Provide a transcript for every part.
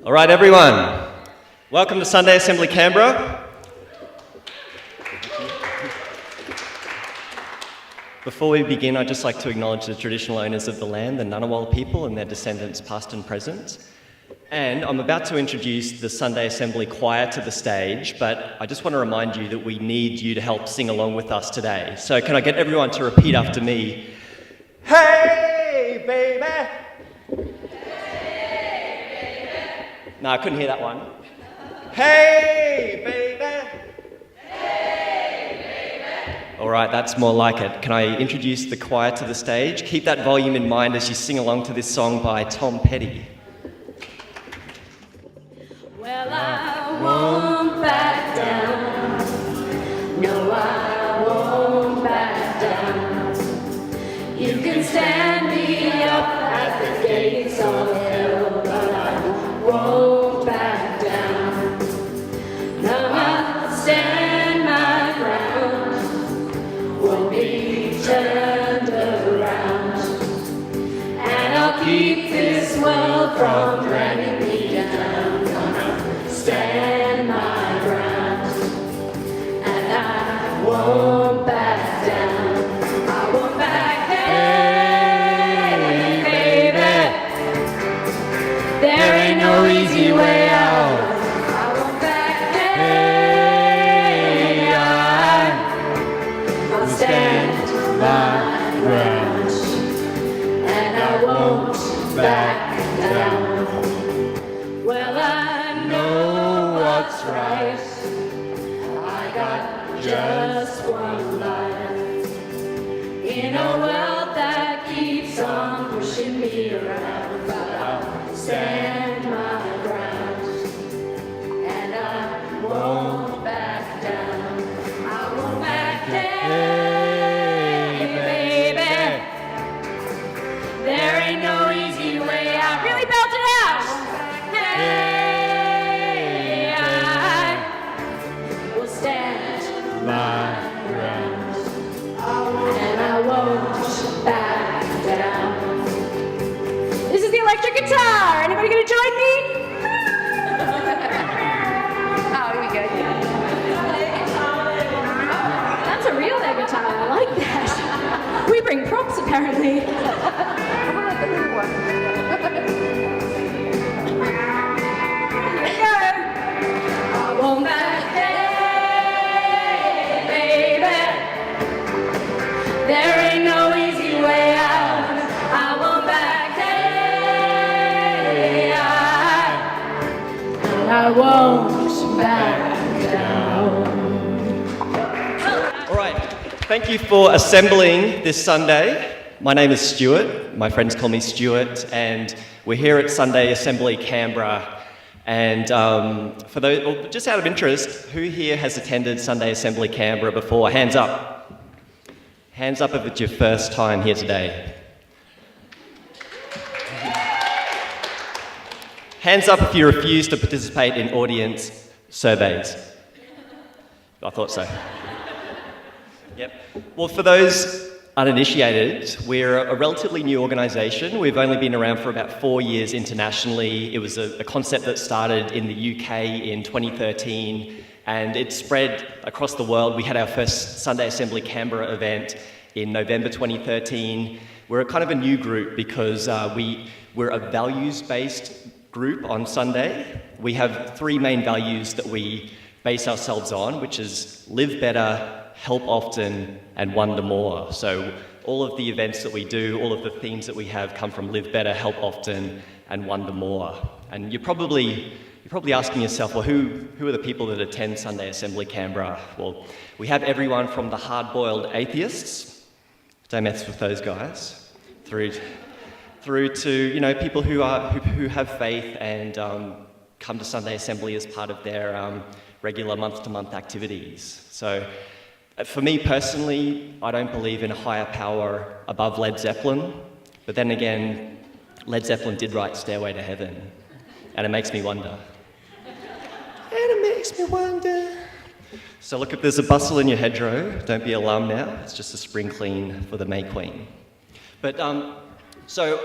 All right, everyone. Welcome to Sunday Assembly Canberra. Before we begin, I'd just like to acknowledge the traditional owners of the land, the Ngunnawal people and their descendants past and present. And I'm about to introduce the Sunday Assembly Choir to the stage, but I just want to remind you that we need you to help sing along with us today. So can I get everyone to repeat after me? Hey, baby! No, I couldn't hear that one. Hey, baby! Hey, baby! All right, that's more like it. Can I introduce the choir to the stage? Keep that volume in mind as you sing along to this song by Tom Petty. Well, I won't back down. No, I won't back down. You can stand me up at the gates of hell, but I won't back down. No, I'll stand my ground. Won't be turned around. And I'll keep this world from dragging me down. Stand my ground, and I won't back down. I won't back down, hey, baby. There ain't no easy way out. I won't back down. I'll stand my ground, and I won't back down. Well, I know what's right. I got just one life in a world that keeps on pushing me around. But I'll stand my ground, and I won't back down. I won't back down, baby. There ain't no easy way out. Really belt it out. My ground, and I won't back down. This is the electric guitar. Anybody gonna join me? Oh, here we go. That's a real air guitar. I like that. We bring props apparently. I like the little one. Here we go. I won't back down. There ain't no easy way out. I won't back down. And I won't back down. All right, thank you for assembling this Sunday. My name is Stuart. My friends call me Stuart, and we're here at Sunday Assembly Canberra. And for those, well, just out of interest, who here has attended Sunday Assembly Canberra before? Hands up. Hands up if it's your first time here today. Hands up if you refuse to participate in audience surveys. I thought so. Yep. Well, for those uninitiated, we're a relatively new organisation. We've only been around for about 4 years internationally. It was a concept that started in the UK in 2013. And it spread across the world. We had our first Sunday Assembly Canberra event in November 2013. We're a kind of a new group because we're a values-based group on Sunday. We have 3 main values that we base ourselves on, which is live better, help often, and wonder more. So all of the events that we do, all of the themes that we have come from live better, help often, and wonder more. And you're probably asking yourself, well, who are the people that attend Sunday Assembly Canberra? Well, we have everyone from the hard-boiled atheists, don't mess with those guys, through to people who have faith and come to Sunday Assembly as part of their regular month-to-month activities. So, for me personally, I don't believe in a higher power above Led Zeppelin, but then again, Led Zeppelin did write Stairway to Heaven, and it makes me wonder. So look, if there's a bustle in your hedgerow, don't be alarmed now. It's just a spring clean for the May Queen. But so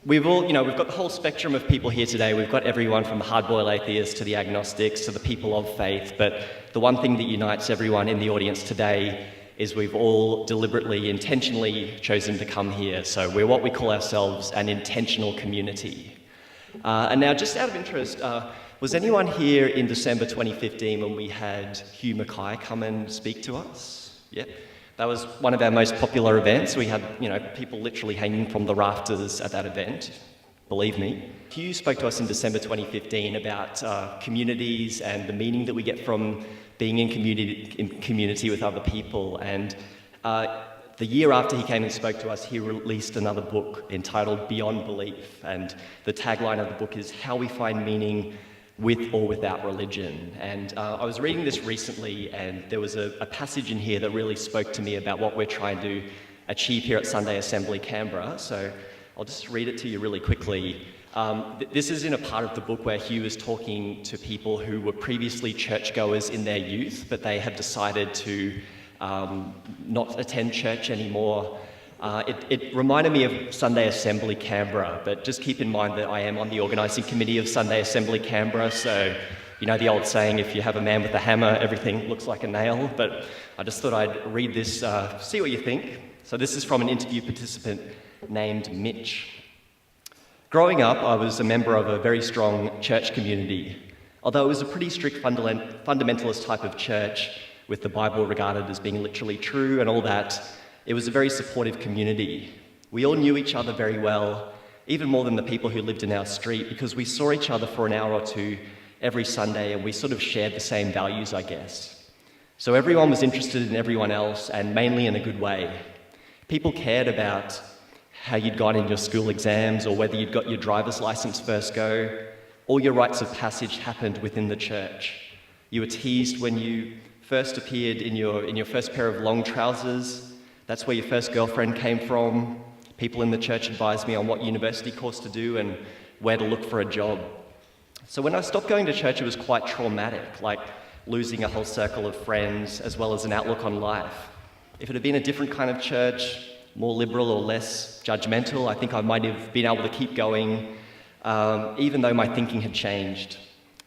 we've got the whole spectrum of people here today. We've got everyone from the hard-boiled atheists to the agnostics to the people of faith. But the one thing that unites everyone in the audience today is we've all deliberately, intentionally chosen to come here. So we're what we call ourselves an intentional community. And now, just out of interest, was anyone here in December 2015 when we had Hugh Mackay come and speak to us? Yeah. That was one of our most popular events. We had, people literally hanging from the rafters at that event, believe me. Hugh spoke to us in December 2015 about communities and the meaning that we get from being in community with other people. And the year after he came and spoke to us, he released another book entitled Beyond Belief. And the tagline of the book is How We Find Meaning with or without religion. And I was reading this recently, and there was a passage in here that really spoke to me about what we're trying to achieve here at Sunday Assembly Canberra. So I'll just read it to you really quickly. This is in a part of the book where Hugh is talking to people who were previously churchgoers in their youth, but they have decided to not attend church anymore. It reminded me of Sunday Assembly Canberra, but just keep in mind that I am on the organising committee of Sunday Assembly Canberra, so you know the old saying, if you have a man with a hammer, everything looks like a nail. But I just thought I'd read this, see what you think. So this is from an interview participant named Mitch. Growing up, I was a member of a very strong church community. Although it was a pretty strict fundamentalist type of church, with the Bible regarded as being literally true and all that, it was a very supportive community. We all knew each other very well, even more than the people who lived in our street, because we saw each other for an hour or two every Sunday, and we sort of shared the same values, I guess. So everyone was interested in everyone else, and mainly in a good way. People cared about how you'd gone in your school exams, or whether you'd got your driver's license first go. All your rites of passage happened within the church. You were teased when you first appeared in your first pair of long trousers. That's where your first girlfriend came from. People in the church advised me on what university course to do and where to look for a job. So when I stopped going to church, it was quite traumatic, like losing a whole circle of friends as well as an outlook on life. If it had been a different kind of church, more liberal or less judgmental, I think I might have been able to keep going, even though my thinking had changed.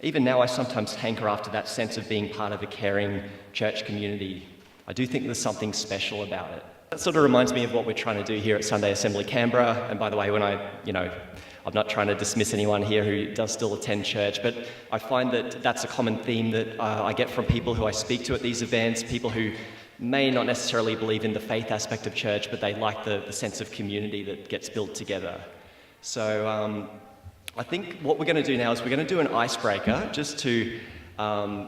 Even now, I sometimes hanker after that sense of being part of a caring church community. I do think there's something special about it. That sort of reminds me of what we're trying to do here at Sunday Assembly Canberra. And by the way, I'm not trying to dismiss anyone here who does still attend church, but I find that that's a common theme that I get from people who I speak to at these events, people who may not necessarily believe in the faith aspect of church, but they like the sense of community that gets built together. So I think what we're going to do now is we're going to do an icebreaker just to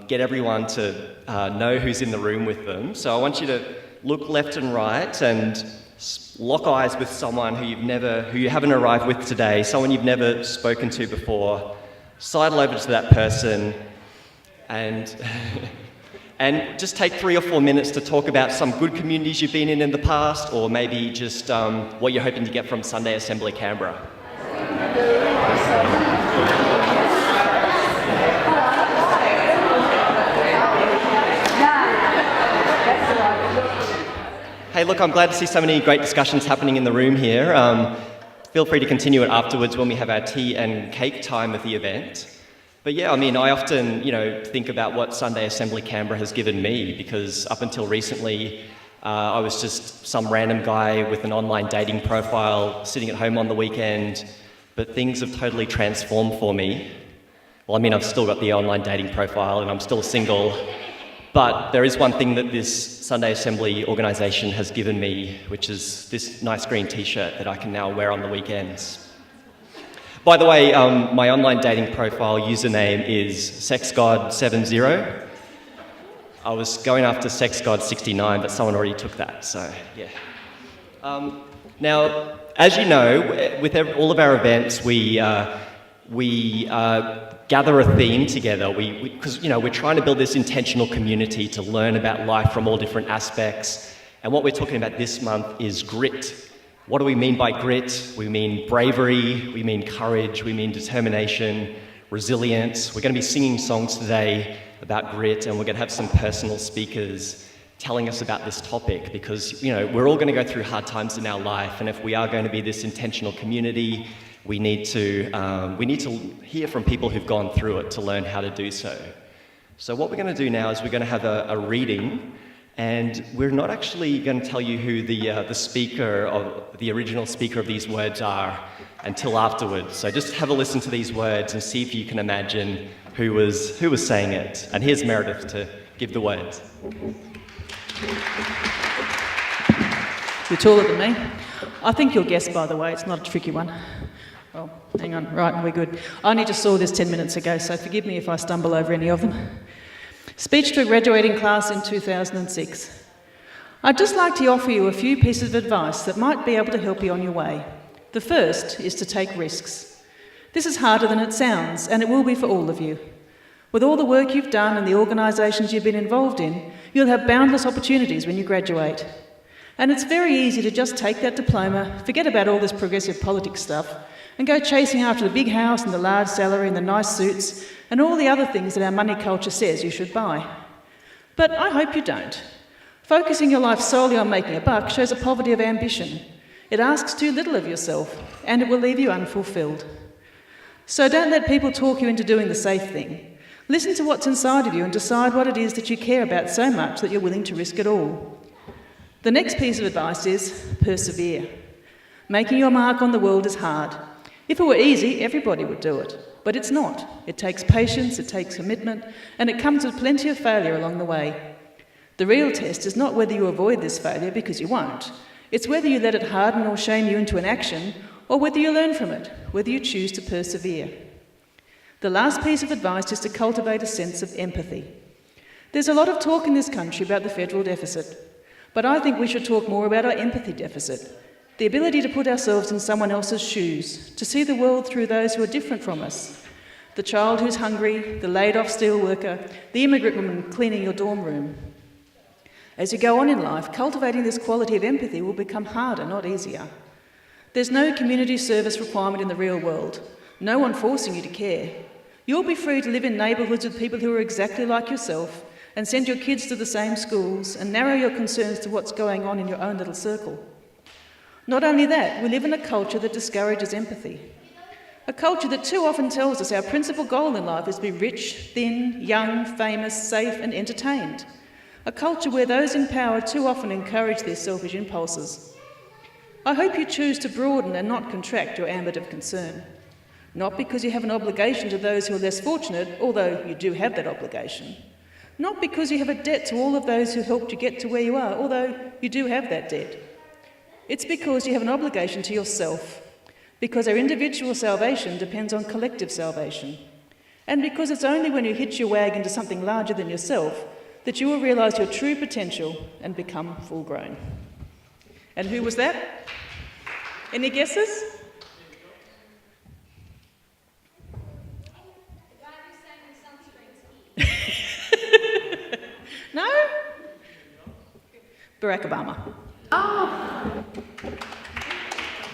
get everyone to know who's in the room with them. So I want you to look left and right and lock eyes with someone who you haven't arrived with today, someone you've never spoken to before. Sidle over to that person and and just take 3 or 4 minutes to talk about some good communities you've been in the past, or maybe just what you're hoping to get from Sunday Assembly Canberra. Hey, look, I'm glad to see so many great discussions happening in the room here. Feel free to continue it afterwards when we have our tea and cake time at the event. But yeah, I often, think about what Sunday Assembly Canberra has given me, because up until recently, I was just some random guy with an online dating profile sitting at home on the weekend, but things have totally transformed for me. Well, I've still got the online dating profile and I'm still single. But there is one thing that this Sunday Assembly organisation has given me, which is this nice green t-shirt that I can now wear on the weekends. By the way, my online dating profile username is SexGod70. I was going after SexGod69, but someone already took that, so yeah. Now, as you know, with all of our events, we gather a theme together, because we're trying to build this intentional community to learn about life from all different aspects. And what we're talking about this month is grit. What do we mean by grit? We mean bravery, we mean courage, we mean determination, resilience. We're going to be singing songs today about grit, and we're going to have some personal speakers telling us about this topic, because we're all going to go through hard times in our life, and if we are going to be this intentional community, we need to hear from people who've gone through it to learn how to do so. So what we're going to do now is we're going to have a reading, and we're not actually going to tell you who the original speaker of these words are until afterwards. So just have a listen to these words and see if you can imagine who was saying it. And here's Meredith to give the words. You're taller than me. I think you'll guess, by the way. It's not a tricky one. Oh, hang on. Right, we're good. I only just saw this 10 minutes ago, so forgive me if I stumble over any of them. Speech to a graduating class in 2006. I'd just like to offer you a few pieces of advice that might be able to help you on your way. The first is to take risks. This is harder than it sounds, and it will be for all of you. With all the work you've done and the organisations you've been involved in, you'll have boundless opportunities when you graduate. And it's very easy to just take that diploma, forget about all this progressive politics stuff, and go chasing after the big house and the large salary and the nice suits and all the other things that our money culture says you should buy. But I hope you don't. Focusing your life solely on making a buck shows a poverty of ambition. It asks too little of yourself, and it will leave you unfulfilled. So don't let people talk you into doing the safe thing. Listen to what's inside of you and decide what it is that you care about so much that you're willing to risk it all. The next piece of advice is persevere. Making your mark on the world is hard. If it were easy, everybody would do it. But it's not. It takes patience, it takes commitment, and it comes with plenty of failure along the way. The real test is not whether you avoid this failure, because you won't. It's whether you let it harden or shame you into an action, or whether you learn from it, whether you choose to persevere. The last piece of advice is to cultivate a sense of empathy. There's a lot of talk in this country about the federal deficit, but I think we should talk more about our empathy deficit. The ability to put ourselves in someone else's shoes, to see the world through those who are different from us. The child who's hungry, the laid-off steelworker, the immigrant woman cleaning your dorm room. As you go on in life, cultivating this quality of empathy will become harder, not easier. There's no community service requirement in the real world, no one forcing you to care. You'll be free to live in neighbourhoods with people who are exactly like yourself and send your kids to the same schools and narrow your concerns to what's going on in your own little circle. Not only that, we live in a culture that discourages empathy. A culture that too often tells us our principal goal in life is to be rich, thin, young, famous, safe and entertained. A culture where those in power too often encourage their selfish impulses. I hope you choose to broaden and not contract your ambit of concern. Not because you have an obligation to those who are less fortunate, although you do have that obligation. Not because you have a debt to all of those who helped you get to where you are, although you do have that debt. It's because you have an obligation to yourself, because our individual salvation depends on collective salvation, and because it's only when you hitch your wagon to something larger than yourself that you will realise your true potential and become full-grown. And who was that? Any guesses? The guy who sang the Sunscreen. No? Barack Obama. Oh!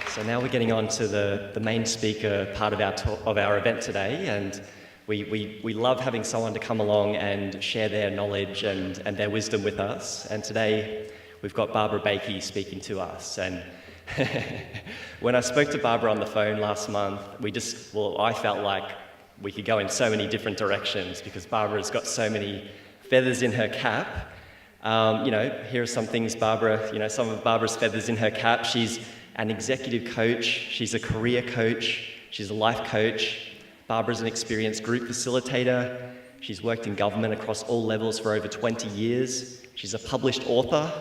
So now we're getting on to the main speaker part of our event today, and we love having someone to come along and share their knowledge and their wisdom with us. And today we've got Barbara Baikie speaking to us. And when I spoke to Barbara on the phone last month, I felt like we could go in so many different directions because Barbara's got so many feathers in her cap. Here are some things some of Barbara's feathers in her cap. She's an executive coach, she's a career coach, she's a life coach. Barbara's an experienced group facilitator. She's worked in government across all levels for over 20 years. She's a published author.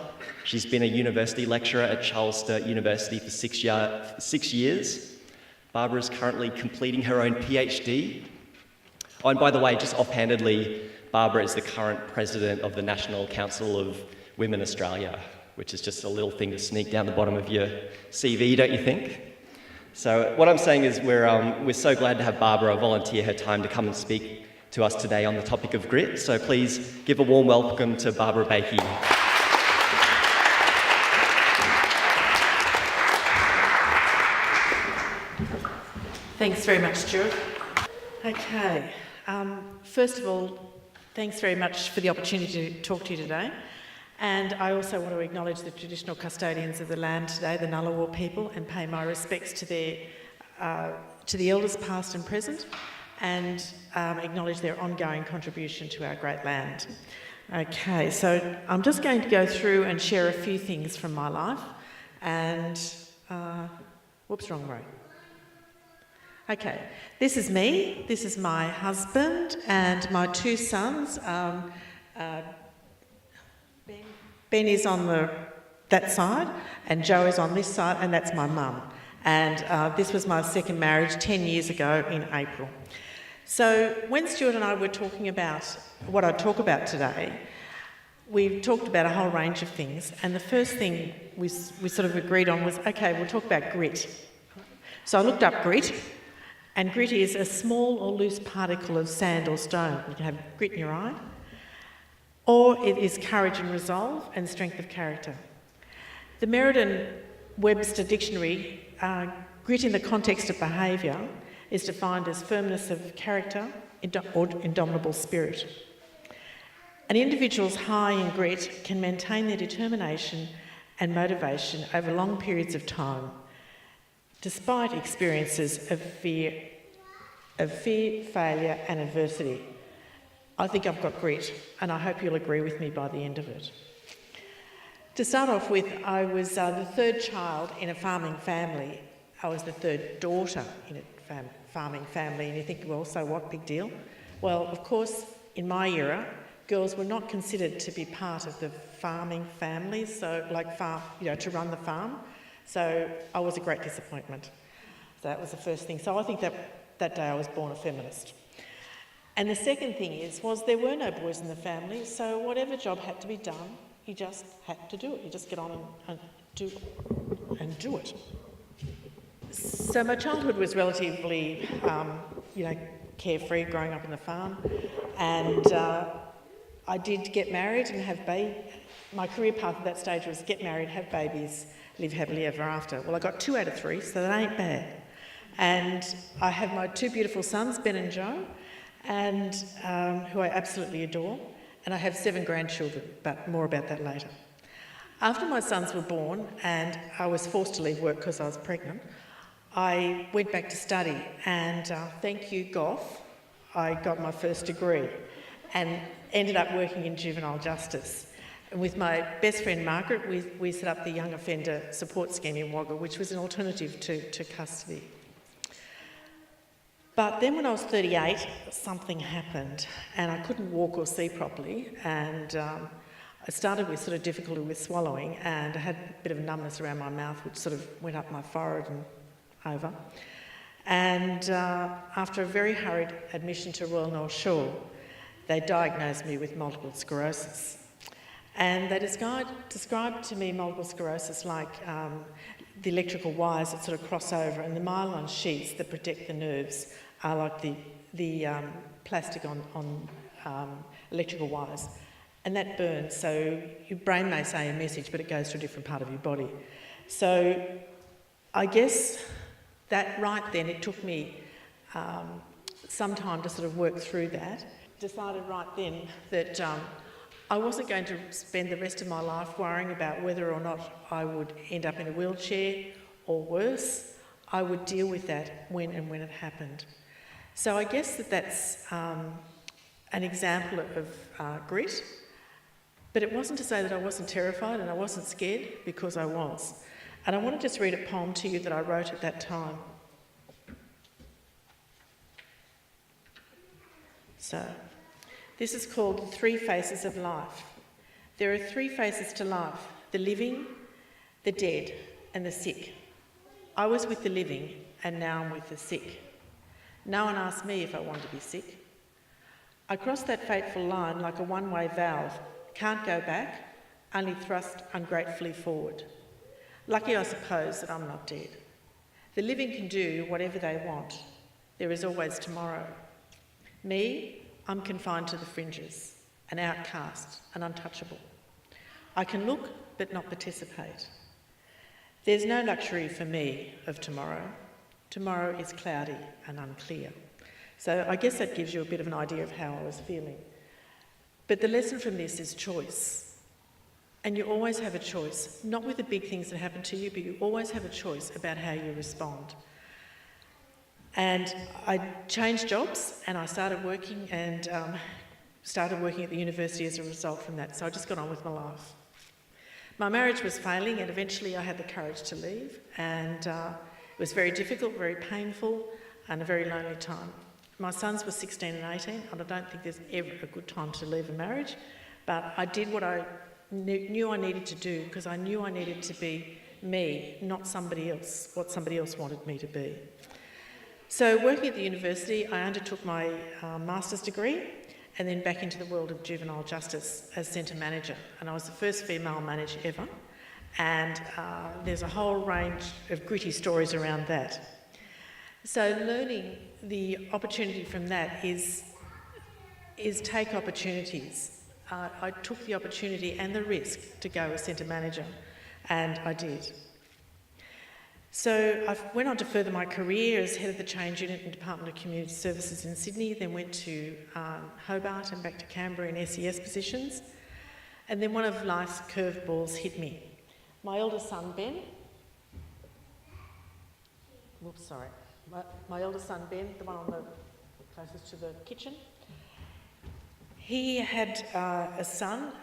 She's been a university lecturer at Charles Sturt University for 6 years. Barbara's currently completing her own PhD. Oh, and by the way, just offhandedly, Barbara is the current president of the National Council of Women Australia, which is just a little thing to sneak down the bottom of your CV, don't you think? So what I'm saying is we're so glad to have Barbara volunteer her time to come and speak to us today on the topic of grit. So please give a warm welcome to Barbara Baikie. Thanks very much, Stuart. Okay, first of all, thanks very much for the opportunity to talk to you today. And I also want to acknowledge the traditional custodians of the land today, the Ngunnawal people, and pay my respects to their to the elders past and present, and acknowledge their ongoing contribution to our great land. Okay, so I'm just going to go through and share a few things from my life, and whoops, wrong row. Okay, this is me, this is my husband and my two sons. Ben is on that side and Joe is on this side, and that's my mum. And this was my second marriage 10 years ago in April. So when Stuart and I were talking about what I'd talk about today, we talked about a whole range of things, and the first thing we sort of agreed on was, okay, we'll talk about grit. So I looked up grit, and grit is a small or loose particle of sand or stone. You can have grit in your eye. Or it is courage and resolve and strength of character. The Meriden-Webster Dictionary, grit in the context of behaviour is defined as firmness of character or indomitable spirit. An individual's high in grit can maintain their determination and motivation over long periods of time, despite experiences of fear, failure and adversity. I think I've got grit, and I hope you'll agree with me by the end of it. To start off with, I was the third child in a farming family. I was the third daughter in a farming family, and you think, well, so what, big deal? Well, of course, in my era, girls were not considered to be part of the farming families, so like to run the farm. So I was a great disappointment. So that was the first thing. So I think that day I was born a feminist. And the second thing was there were no boys in the family, so whatever job had to be done, you just had to do it. You just get on and do it. So my childhood was relatively, carefree, growing up on the farm, and I did get married and have my career path at that stage was get married, have babies, live happily ever after. Well, I got 2 out of 3, so that ain't bad. And I have my 2 beautiful sons, Ben and Joe, and who I absolutely adore, and I have 7 grandchildren, but more about that later. After my sons were born and I was forced to leave work because I was pregnant, I went back to study, and thank you, Goff, I got my first degree and ended up working in juvenile justice. And with my best friend Margaret, we set up the Young Offender Support Scheme in Wagga, which was an alternative to custody. But then when I was 38, something happened, and I couldn't walk or see properly, and I started with sort of difficulty with swallowing, and I had a bit of numbness around my mouth, which sort of went up my forehead and over. And after a very hurried admission to Royal North Shore, they diagnosed me with multiple sclerosis. And they described to me multiple sclerosis like the electrical wires that sort of cross over, and the myelin sheets that protect the nerves are like the plastic on electrical wires. And that burns, so your brain may say a message, but it goes to a different part of your body. So I guess that right then, it took me some time to sort of work through that. Decided right then that I wasn't going to spend the rest of my life worrying about whether or not I would end up in a wheelchair or worse. I would deal with that when it happened. So I guess that's an example of grit, but it wasn't to say that I wasn't terrified and I wasn't scared, because I was. And I want to just read a poem to you that I wrote at that time. So, this is called 3 Faces of Life. There are 3 faces to life: the living, the dead, and the sick. I was with the living, and now I'm with the sick. No one asked me if I wanted to be sick. I crossed that fateful line like a one-way valve. Can't go back, only thrust ungratefully forward. Lucky, I suppose, that I'm not dead. The living can do whatever they want. There is always tomorrow. Me, I'm confined to the fringes, an outcast, an untouchable. I can look but not participate. There's no luxury for me of tomorrow. Tomorrow is cloudy and unclear. So I guess that gives you a bit of an idea of how I was feeling. But the lesson from this is choice. And you always have a choice, not with the big things that happen to you, but you always have a choice about how you respond. And I changed jobs and I started working and started working at the university as a result from that. So I just got on with my life. My marriage was failing and eventually I had the courage to leave, and it was very difficult, very painful and a very lonely time. My sons were 16 and 18 and I don't think there's ever a good time to leave a marriage, but I did what I knew I needed to do because I knew I needed to be me, not somebody else, what somebody else wanted me to be. So working at the university, I undertook my master's degree and then back into the world of juvenile justice as centre manager. And I was the first female manager ever. And there's a whole range of gritty stories around that. So learning the opportunity from that is take opportunities. I took the opportunity and the risk to go as centre manager, and I did. So I went on to further my career as head of the change unit in Department of Community Services in Sydney, then went to Hobart and back to Canberra in SES positions. And then one of life's curveballs hit me. My eldest son, Ben, my eldest son, Ben, the one on the closest to the kitchen, he had a son.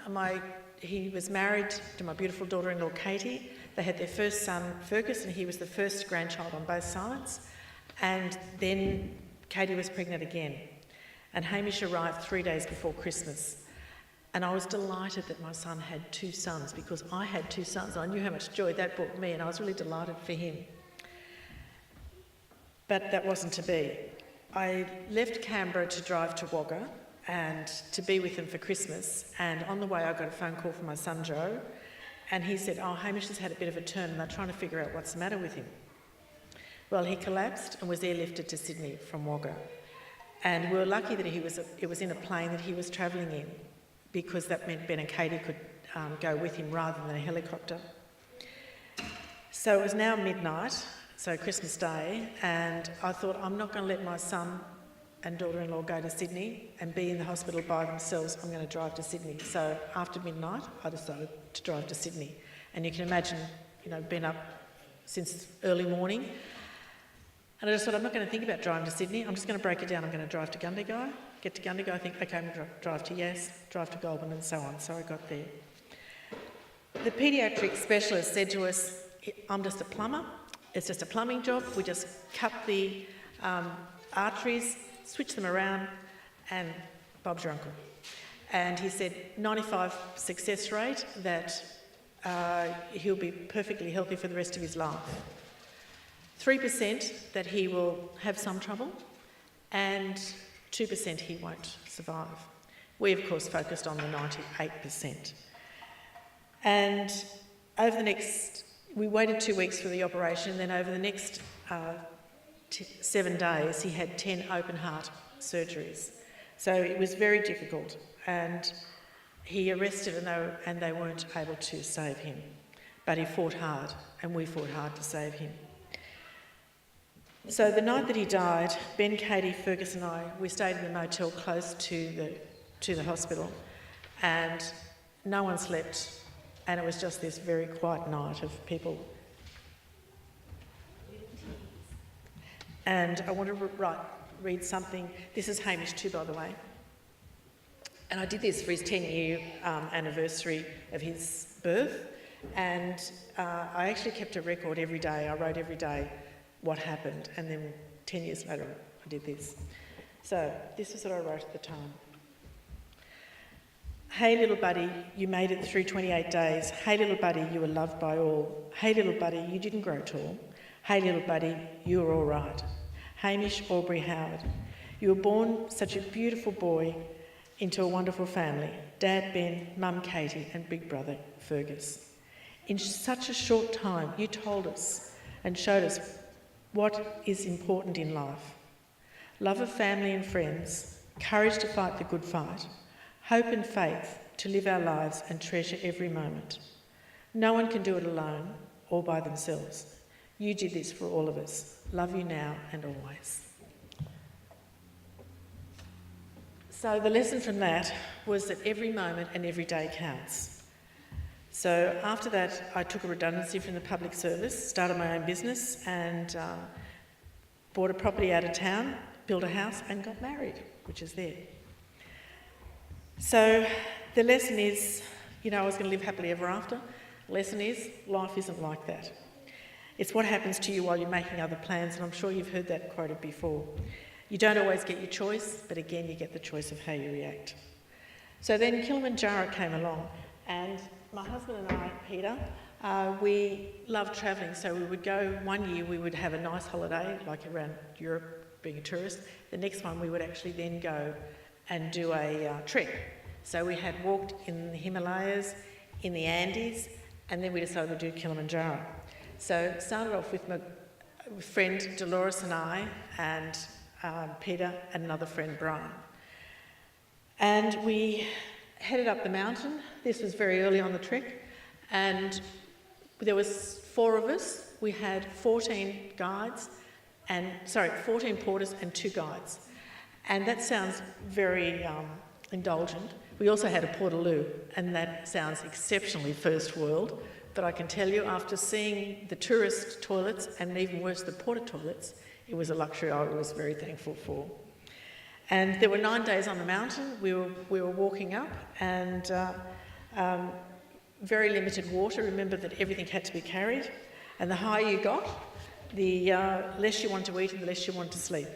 He was married to my beautiful daughter-in-law, Katie. They had their first son, Fergus, and he was the first grandchild on both sides. And then Katie was pregnant again. And Hamish arrived 3 days before Christmas. And I was delighted that my son had two sons because I had two sons. I knew how much joy that brought me and I was really delighted for him. But that wasn't to be. I left Canberra to drive to Wagga and to be with them for Christmas. And on the way I got a phone call from my son Joe. And he said, oh, Hamish has had a bit of a turn and they're trying to figure out what's the matter with him. Well, he collapsed and was airlifted to Sydney from Wagga. And we were lucky that it was in a plane that he was travelling in because that meant Ben and Katie could go with him rather than a helicopter. So it was now midnight, so Christmas Day, and I thought, I'm not going to let my son and daughter-in-law go to Sydney and be in the hospital by themselves. I'm going to drive to Sydney. So after midnight, I decided to drive to Sydney. And you can imagine, been up since early morning. And I just thought, I'm not going to think about driving to Sydney. I'm just going to break it down. I'm going to drive to Gundagai, get to Gundagai, I think, okay, I'm going to drive to Yass, drive to Goulburn and so on. So I got there. The paediatric specialist said to us, I'm just a plumber. It's just a plumbing job. We just cut the arteries, switch them around, and Bob's your uncle. And he said 95% success rate that he'll be perfectly healthy for the rest of his life. 3% that he will have some trouble, and 2% he won't survive. We, of course, focused on the 98%. And we waited 2 weeks for the operation, then over the next 7 days, he had 10 open heart surgeries. So it was very difficult, and he arrested and they weren't able to save him. But he fought hard, and we fought hard to save him. So the night that he died, Ben, Katie, Fergus and I, we stayed in a motel close to the hospital, and no one slept, and it was just this very quiet night of people. And I want to read something. This is Hamish too, by the way. And I did this for his 10-year anniversary of his birth, and I actually kept a record every day. I wrote every day what happened, and then 10 years later I did this. So this is what I wrote at the time. Hey little buddy, you made it through 28 days. Hey little buddy, you were loved by all. Hey little buddy, you didn't grow tall. Hey little buddy, you were all right. Hamish Aubrey Howard, you were born such a beautiful boy into a wonderful family. Dad Ben, Mum Katie and big brother Fergus. In such a short time you told us and showed us what is important in life. Love of family and friends, courage to fight the good fight, hope and faith to live our lives and treasure every moment. No one can do it alone or by themselves. You did this for all of us. Love you now and always. So the lesson from that was that every moment and every day counts. So after that, I took a redundancy from the public service, started my own business, and bought a property out of town, built a house and got married, which is there. So the lesson is, I was going to live happily ever after. The lesson is, life isn't like that. It's what happens to you while you're making other plans, and I'm sure you've heard that quoted before. You don't always get your choice, but again, you get the choice of how you react. So then Kilimanjaro came along, and my husband and I, Peter, we loved travelling, so we would go, one year we would have a nice holiday, like around Europe, being a tourist. The next one we would actually then go and do a trek. So we had walked in the Himalayas, in the Andes, and then we decided to do Kilimanjaro. So it started off with my friend Dolores and I, and Peter and another friend Brian. And we headed up the mountain. This was very early on the trek, and there was 4 of us. We had 14 porters and 2 guides. And that sounds very indulgent. We also had a portaloo, and that sounds exceptionally first world. But I can tell you, after seeing the tourist toilets, and even worse, the porta toilets, it was a luxury I was very thankful for. And there were 9 days on the mountain. We were walking up, and very limited water. Remember that everything had to be carried. And the higher you got, the less you wanted to eat and the less you wanted to sleep.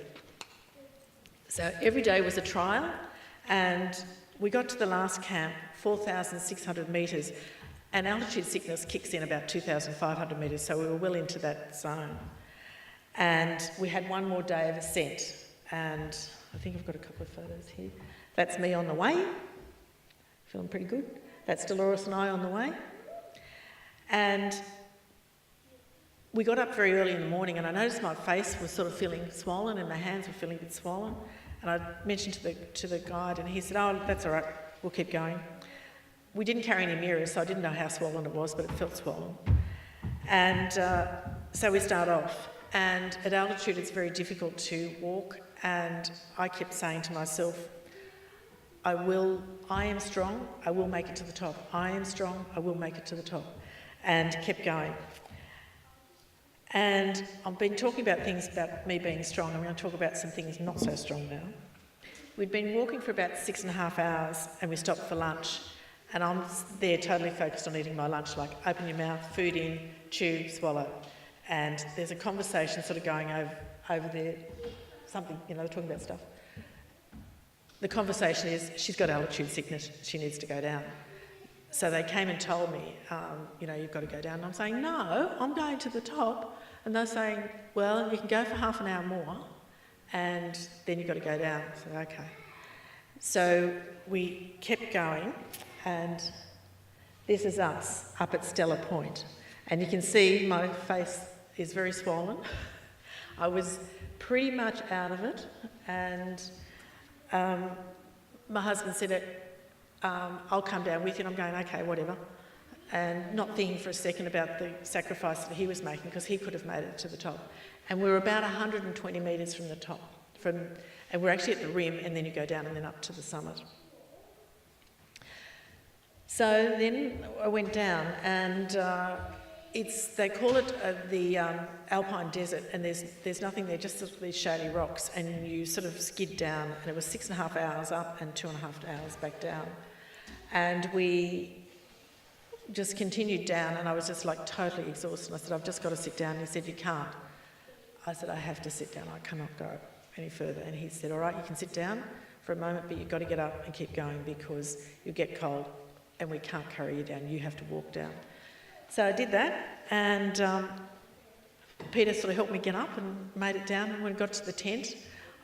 So every day was a trial, and we got to the last camp, 4,600 metres, and altitude sickness kicks in about 2,500 metres, so we were well into that zone. And we had 1 more day of ascent, and I think I've got a couple of photos here. That's me on the way, feeling pretty good. That's Dolores and I on the way. And we got up very early in the morning, and I noticed my face was sort of feeling swollen and my hands were feeling a bit swollen. And I mentioned to the guide, and he said, "Oh, that's all right, we'll keep going." We didn't carry any mirrors, so I didn't know how swollen it was, but it felt swollen. And so we start off, and at altitude it's very difficult to walk, and I kept saying to myself, I am strong, I will make it to the top. I am strong, I will make it to the top. And kept going. And I've been talking about things about me being strong. I'm going to talk about some things not so strong now. We'd been walking for about 6.5 hours, and we stopped for lunch. And I'm there totally focused on eating my lunch, like open your mouth, food in, chew, swallow. And there's a conversation sort of going over there, something, they're talking about stuff. The conversation is, she's got altitude sickness, she needs to go down. So they came and told me, you've got to go down. And I'm saying, no, I'm going to the top. And they're saying, well, you can go for half an hour more, and then you've got to go down. I said, okay. So we kept going, and this is us up at Stella Point. And you can see my face is very swollen. I was pretty much out of it, and my husband said, I'll come down with you, and I'm going, okay, whatever. And not thinking for a second about the sacrifice that he was making, because he could have made it to the top. And we were about 120 metres from the top, and we're actually at the rim, and then you go down and then up to the summit. So then I went down, and they call it the Alpine Desert, and there's nothing there, just these shady rocks, and you sort of skid down, and it was 6.5 hours up and 2.5 hours back down. And we just continued down, and I was just like totally exhausted. I said, I've just got to sit down. And he said, you can't. I said, I have to sit down. I cannot go any further. And he said, all right, you can sit down for a moment, but you've got to get up and keep going because you'll get cold and we can't carry you down. You have to walk down. So I did that, and Peter sort of helped me get up and made it down. And when I got to the tent,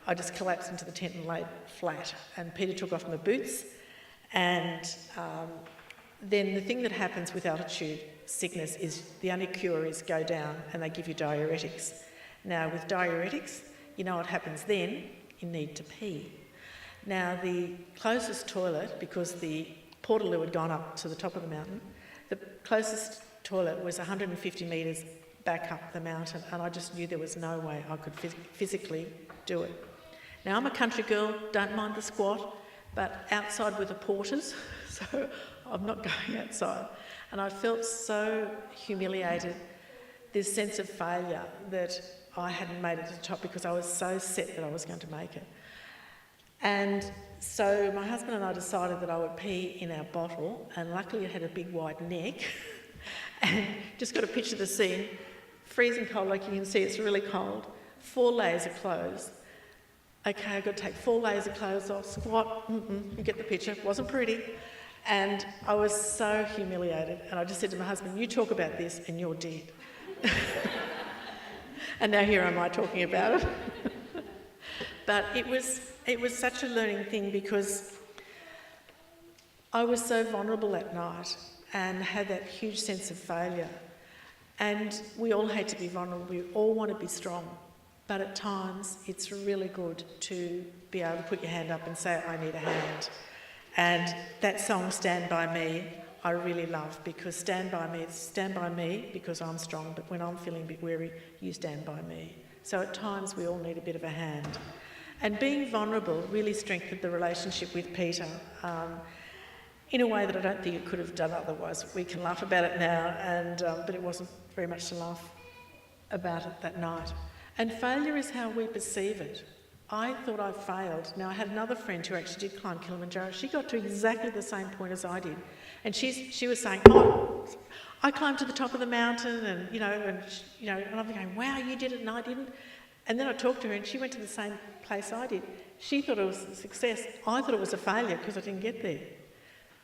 I just collapsed into the tent and laid flat. And Peter took off my boots. And then the thing that happens with altitude sickness is the only cure is go down and they give you diuretics. Now, with diuretics, you know what happens then? You need to pee. Now, the closest toilet, because the portaloo had gone up to the top of the mountain, the closest toilet was 150 metres back up the mountain, and I just knew there was no way I could physically do it. Now, I'm a country girl, don't mind the squat, but outside with the porters, so I'm not going outside. And I felt so humiliated, this sense of failure, that I hadn't made it to the top because I was so set that I was going to make it. And so my husband and I decided that I would pee in our bottle, and luckily it had a big wide neck. And just got to picture the scene, freezing cold, like you can see, it's really cold, 4 layers of clothes. Okay, I've got to take 4 layers of clothes off, squat, you get the picture, it wasn't pretty. And I was so humiliated, and I just said to my husband, you talk about this and you're dead. And now here am I talking about it. But it was such a learning thing because I was so vulnerable that night and had that huge sense of failure. And we all hate to be vulnerable, we all want to be strong. But at times, it's really good to be able to put your hand up and say, I need a hand. And that song, Stand By Me, I really love, because stand by me because I'm strong, but when I'm feeling a bit weary, you stand by me. So at times, we all need a bit of a hand. And being vulnerable really strengthened the relationship with Peter in a way that I don't think it could have done otherwise. We can laugh about it now, but it wasn't very much to laugh about it that night. And failure is how we perceive it. I thought I failed. Now, I had another friend who actually did climb Kilimanjaro. She got to exactly the same point as I did. And she was saying, oh, I climbed to the top of the mountain and I'm going, wow, you did it and I didn't. And then I talked to her and she went to the same place I did. She thought it was a success. I thought it was a failure because I didn't get there.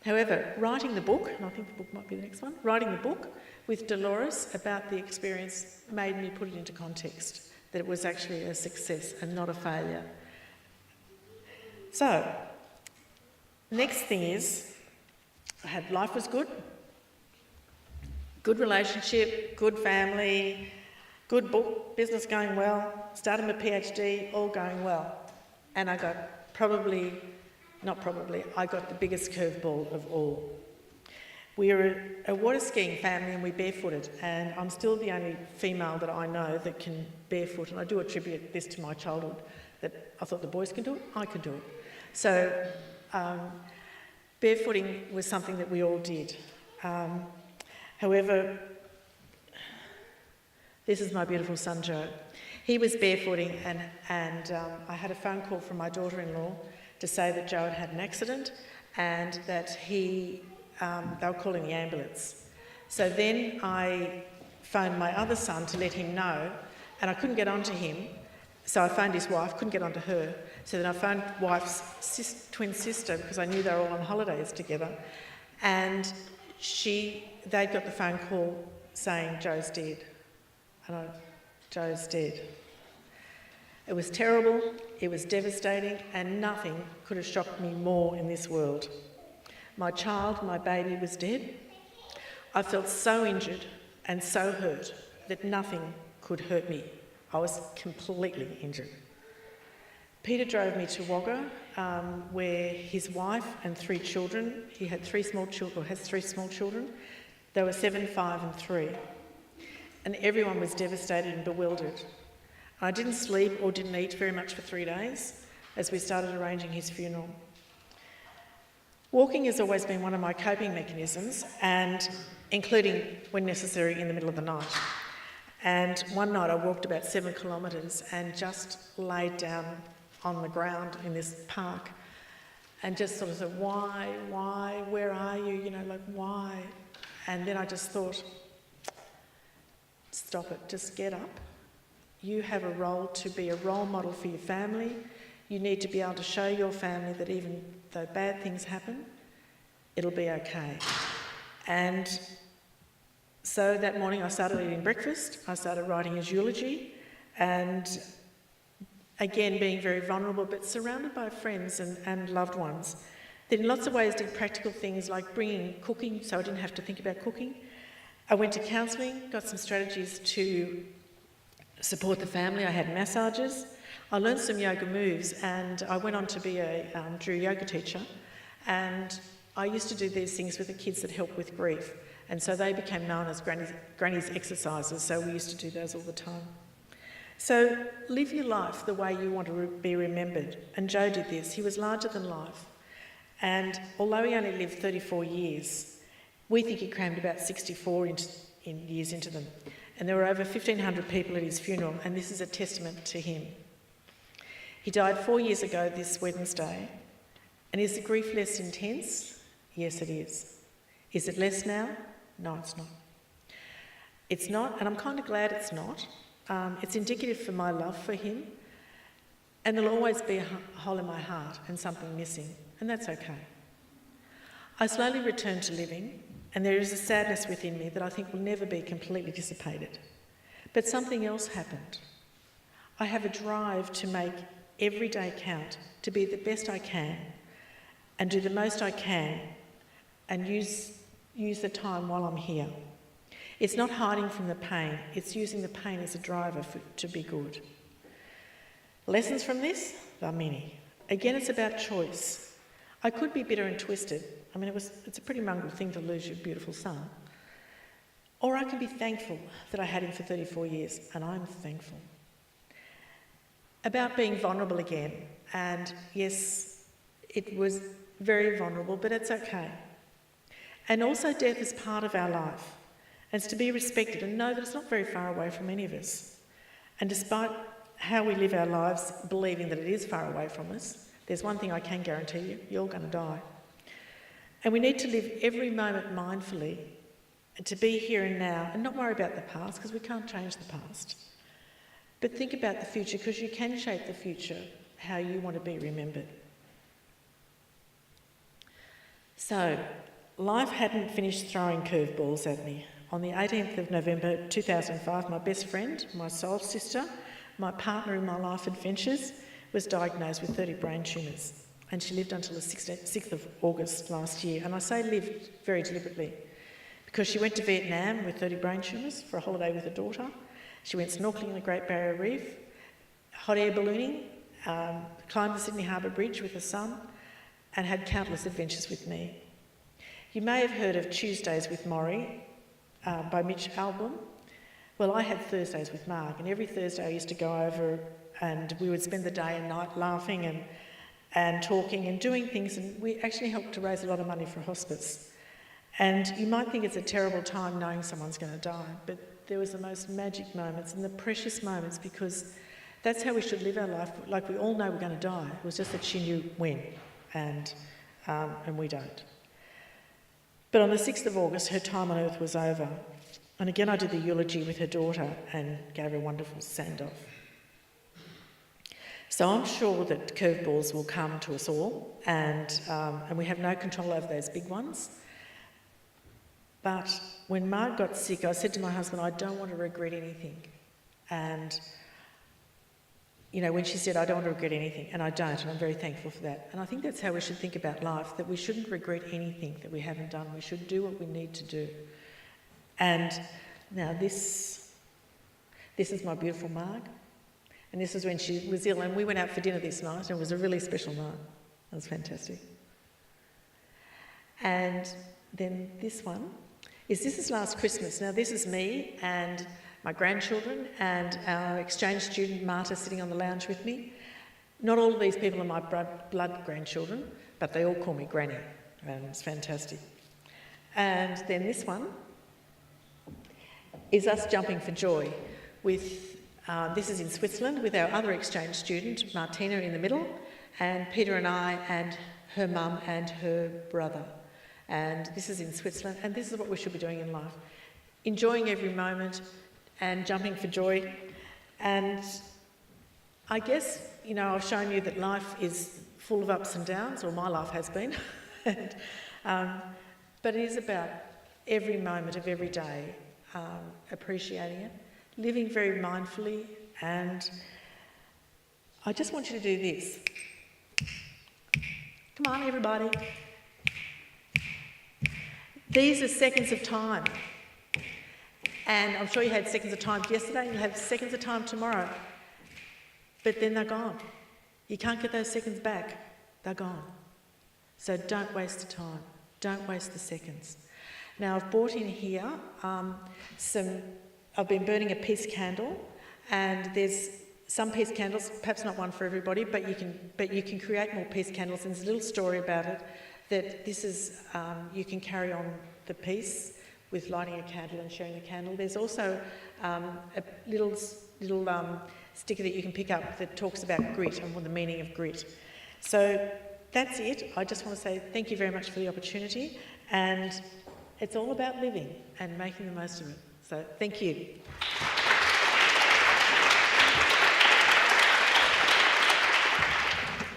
However, writing the book, and I think the book might be the next one, writing the book with Dolores about the experience made me put it into context, that it was actually a success and not a failure. So, next thing is, life was good, good relationship, good family, good book, business going well, started my PhD, all going well. And I got I got the biggest curveball of all. We are a water skiing family and we barefooted, and I'm still the only female that I know that can barefoot, and I do attribute this to my childhood, that I thought the boys can do it, I can do it. So barefooting was something that we all did. However, this is my beautiful son Joe. He was barefooting and I had a phone call from my daughter-in-law to say that Joe had an accident and that they were calling the ambulance. So then I phoned my other son to let him know, and I couldn't get onto him, so I phoned his wife, couldn't get onto her. So then I phoned wife's twin sister, because I knew they were all on holidays together, and they'd got the phone call saying Joe's dead. And Joe's dead. It was terrible, it was devastating, and nothing could have shocked me more in this world. My child, my baby, was dead. I felt so injured and so hurt that nothing could hurt me. I was completely injured. Peter drove me to Wagga, where his wife and 3 children, he had 3 small children, or has 3 small children. They were 7, 5 and 3. And everyone was devastated and bewildered. I didn't sleep or didn't eat very much for 3 days as we started arranging his funeral. Walking has always been one of my coping mechanisms, and including when necessary in the middle of the night. And one night I walked about 7 kilometres and just laid down on the ground in this park and just sort of said, why, where are you, why? And then I just thought, stop it, just get up. You have a role to be a role model for your family. You need to be able to show your family that even though bad things happen, it'll be okay. And so that morning I started eating breakfast, I started writing his eulogy, and again being very vulnerable but surrounded by friends and loved ones. Then in lots of ways did practical things like bringing cooking so I didn't have to think about cooking. I went to counselling, got some strategies to support the family. I had massages. I learned some yoga moves, and I went on to be a Drew yoga teacher, and I used to do these things with the kids that help with grief, and so they became known as Granny's exercises, so we used to do those all the time. So live your life the way you want to be remembered, and Joe did this. He was larger than life, and although he only lived 34 years, we think he crammed about 64 years into them. and there were over 1,500 people at his funeral, and this is a testament to him. He died 4 years ago this Wednesday, and is the grief less intense? Yes, it is. Is it less now? No, it's not. It's not, and I'm kind of glad it's not. It's indicative for my love for him, and there'll always be a hole in my heart and something missing, and that's okay. I slowly returned to living, and there is a sadness within me that I think will never be completely dissipated. But something else happened. I have a drive to make every day count, to be the best I can, and do the most I can, and use the time while I'm here. It's not hiding from the pain, it's using the pain as a driver to be good. Lessons from this? There are many. Again, it's about choice. I could be bitter and twisted. I mean, it's a pretty mongrel thing to lose your beautiful son. Or I can be thankful that I had him for 34 years, and I'm thankful. About being vulnerable again, and yes, it was very vulnerable, but it's okay. And also death is part of our life, and it's to be respected and know that it's not very far away from any of us. And despite how we live our lives believing that it is far away from us, there's one thing I can guarantee you, you're all going to die. And we need to live every moment mindfully and to be here and now and not worry about the past because we can't change the past. But think about the future because you can shape the future how you want to be remembered. So, life hadn't finished throwing curveballs at me. On the 18th of November 2005, my best friend, my soul sister, my partner in my life adventures, was diagnosed with 30 brain tumours. And she lived until the 6th of August last year. And I say lived very deliberately because she went to Vietnam with 30 brain tumours for a holiday with her daughter. She went snorkelling in the Great Barrier Reef, hot air ballooning, climbed the Sydney Harbour Bridge with her son, and had countless adventures with me. You may have heard of Tuesdays with Maury by Mitch Albom. Well, I had Thursdays with Mark, and every Thursday I used to go over and we would spend the day and night laughing and talking and doing things, and we actually helped to raise a lot of money for hospice. And you might think it's a terrible time knowing someone's going to die, but there was the most magic moments and the precious moments because that's how we should live our life. Like we all know we're going to die. It was just that she knew when, and we don't. But on the 6th of August, her time on earth was over. And again, I did the eulogy with her daughter and gave her a wonderful send-off. So I'm sure that curveballs will come to us all, and we have no control over those big ones. But when Mark got sick, I said to my husband, I don't want to regret anything. And, you know, when she said, I don't want to regret anything, and I don't, and I'm very thankful for that. And I think that's how we should think about life, that we shouldn't regret anything that we haven't done. We should do what we need to do. And now this is my beautiful Mark. And this is when she was ill, and we went out for dinner this night, and it was a really special night. It was fantastic. And then this one this is last Christmas. Now this is me and my grandchildren and our exchange student Marta sitting on the lounge with me. Not all of these people are my blood grandchildren, but they all call me Granny, and it's fantastic. And then this one is us jumping for joy with, this is in Switzerland, with our other exchange student, Martina, in the middle, and Peter and I and her mum and her brother. And this is in Switzerland, and this is what we should be doing in life. Enjoying every moment and jumping for joy. And I guess, you know, I've shown you that life is full of ups and downs, or my life has been. But it is about every moment of every day, appreciating it, living very mindfully, and I just want you to do this. Come on, everybody. These are seconds of time. And I'm sure you had seconds of time yesterday, you'll have seconds of time tomorrow. But then they're gone. You can't get those seconds back. They're gone. So don't waste the time. Don't waste the seconds. Now I've brought in here I've been burning a peace candle, and there's some peace candles, perhaps not one for everybody, but you can create more peace candles. And there's a little story about it, that this is, you can carry on the peace with lighting a candle and sharing the candle. There's also a little sticker that you can pick up that talks about grit and what the meaning of grit. So that's it. I just want to say thank you very much for the opportunity, and it's all about living and making the most of it. So thank you.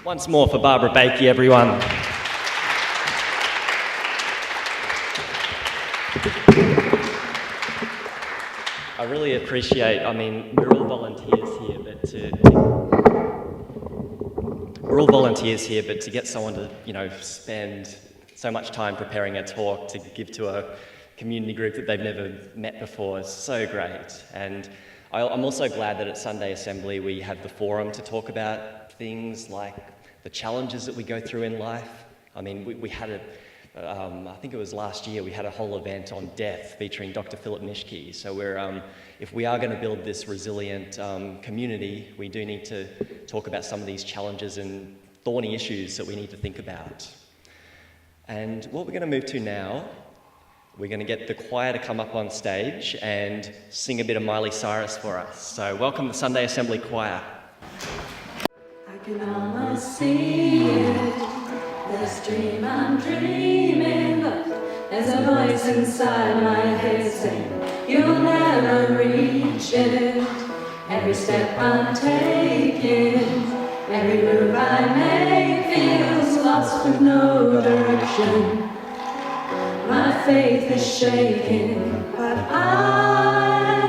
Once more for Barbara Baikie, everyone. I really appreciate, we're all volunteers here, but to get someone to, spend so much time preparing a talk to give to a community group that they've never met before is so great. And I'm also glad that at Sunday Assembly we have the forum to talk about things like the challenges that we go through in life. We had I think it was last year, we had a whole event on death featuring Dr. Philip Mishke. So if we are going to build this resilient community, we do need to talk about some of these challenges and thorny issues that we need to think about. And what we're going to move to now, we're going to get the choir to come up on stage and sing a bit of Miley Cyrus for us. So welcome the Sunday Assembly Choir. I can almost see it, this dream I'm dreaming, but there's a voice inside my head saying, you'll never reach it. Every step I'm taking, every move I make feels lost with no direction. My faith is shaking, but I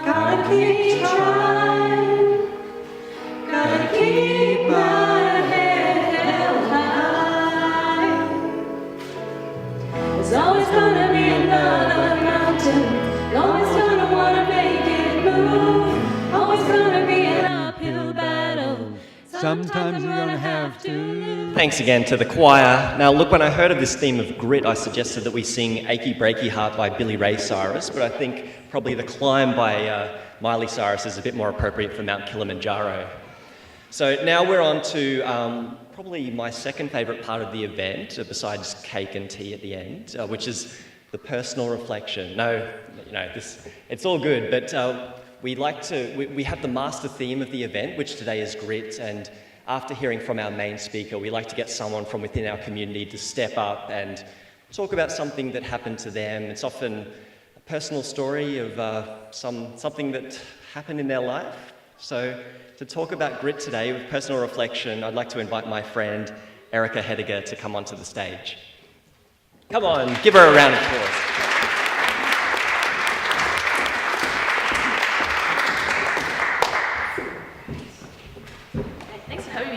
gotta keep trying, gotta keep my head held high. There's always gonna be another mountain, always gonna wanna make it move, always gonna be an uphill battle. Sometimes you're gonna have to. Thanks again to the choir. Now look, when I heard of this theme of grit, I suggested that we sing Achy Breaky Heart by Billy Ray Cyrus, but I think probably The Climb by Miley Cyrus is a bit more appropriate for Mount Kilimanjaro. So now we're on to probably my second favourite part of the event, besides cake and tea at the end, which is the personal reflection. It's all good, but we have the master theme of the event, which today is grit, and after hearing from our main speaker, we like to get someone from within our community to step up and talk about something that happened to them. It's often a personal story of something that happened in their life. So to talk about grit today with personal reflection, I'd like to invite my friend Erica Hediger to come onto the stage. Come on, give her a round of applause.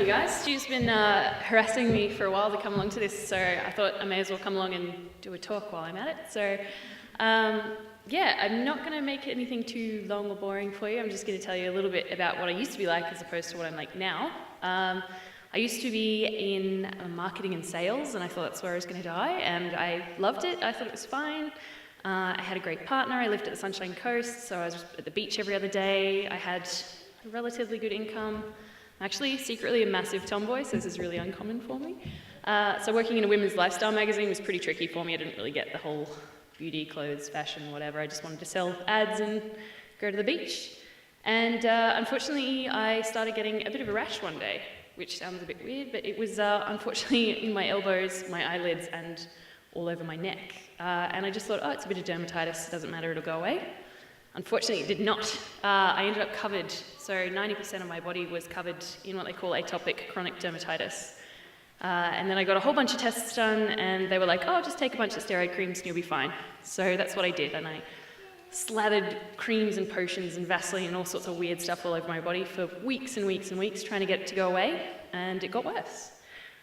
Guys, Stu's been harassing me for a while to come along to this, so I thought I may as well come along and do a talk while I'm at it. So, I'm not going to make anything too long or boring for you. I'm just going to tell you a little bit about what I used to be like as opposed to what I'm like now. I used to be in marketing and sales, and I thought that's where I was going to die, and I loved it. I thought it was fine. I had a great partner. I lived at the Sunshine Coast, so I was at the beach every other day. I had a relatively good income. I'm actually secretly a massive tomboy, so this is really uncommon for me. So working in a women's lifestyle magazine was pretty tricky for me. I didn't really get the whole beauty, clothes, fashion, whatever. I just wanted to sell ads and go to the beach. And unfortunately, I started getting a bit of a rash one day, which sounds a bit weird, but it was unfortunately in my elbows, my eyelids, and all over my neck. And I just thought, it's a bit of dermatitis, doesn't matter, it'll go away. Unfortunately, it did not. I ended up covered, so 90% of my body was covered in what they call atopic chronic dermatitis. And then I got a whole bunch of tests done, and they were like, just take a bunch of steroid creams and you'll be fine. So that's what I did, and I slathered creams and potions and Vaseline and all sorts of weird stuff all over my body for weeks and weeks and weeks, trying to get it to go away, and it got worse.